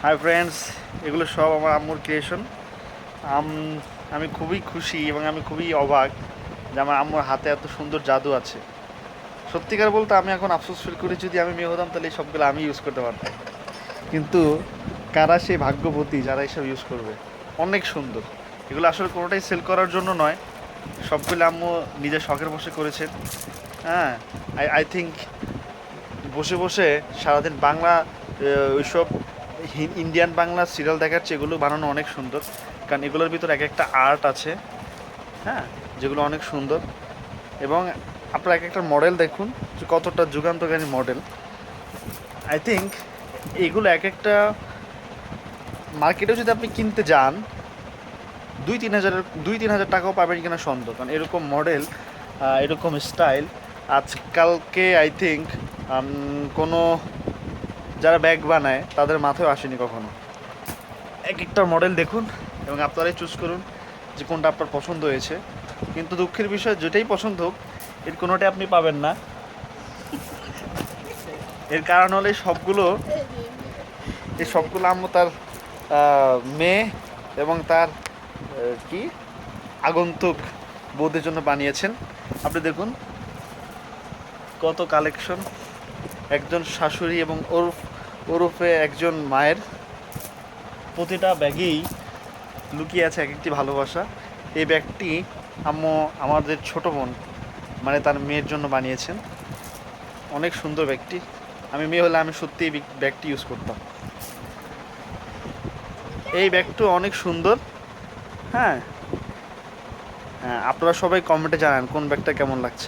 Hi friends, এগুলো সব আমার আম্মুর ক্রিয়েশন। আমি খুবই খুশি এবং আমি খুবই অবাক যে আমার আম্মুর হাতে এত সুন্দর জাদু আছে। সত্যিকার বলতে আমি এখন আফসোস ফিল করি, যদি আমি মেয়ে হতাম তাহলে এই সবগুলো আমি ইউজ করতে পারতাম। কিন্তু কারা সেই ভাগ্যবতী যারা এইসব ইউজ করবে। অনেক সুন্দর। এগুলো আসলে কোনোটাই সেল করার জন্য নয়, সবগুলো আম্মু নিজের শখের বসে করেছেন। হ্যাঁ, আই থিঙ্ক বসে বসে সারাদিন বাংলা ওইসব ইন্ডিয়ান বাংলা সিরিয়াল দেখার চেয়ে এগুলো বানানো অনেক সুন্দর। কারণ এগুলোর ভিতর এক একটা আর্ট আছে, হ্যাঁ, যেগুলো অনেক সুন্দর। এবং আপনার এক একটা মডেল দেখুন যে কতটা যুগান্তকারী মডেল। আই থিঙ্ক এগুলো এক একটা মার্কেটেও যদি আপনি কিনতে যান 2-3 হাজার টাকাও পাবেন কিনা সন্দেহ। কারণ এরকম মডেল, এরকম স্টাইল আজকালকে আই থিঙ্ক কোনো যারা ব্যাগ বানায় তাদের মাথায় আসেনি কখনো। এক একটা মডেল দেখুন এবং আপনারাই চুজ করুন যে কোনটা আপনার পছন্দ হয়েছে। কিন্তু দুঃখের বিষয়, যেটাই পছন্দ হোক এর কোনোটাই আপনি পাবেন না। এর কারণ হলো এই সবগুলো আম্মু তার মেয়ে এবং তার কি আগন্তুক বউদের জন্য বানিয়েছেন। আপনি দেখুন কত কালেকশন, একজন শাশুড়ি এবং ওরফে একজন মায়ের প্রতিটা ব্যাগেই লুকিয়ে আছে এক একটি ভালোবাসা। এই ব্যাগটি আম্মু আমাদের ছোট বোন মানে তার মেয়ের জন্য বানিয়েছেন। অনেক সুন্দর ব্যাগটি। আমি মেয়ে হলে আমি সত্যি এই ব্যাগটি ইউজ করতাম। এই ব্যাগটি অনেক সুন্দর। হ্যাঁ, হ্যাঁ, আপনারা সবাই কমেন্টে জানান কোন ব্যাগটা কেমন লাগছে।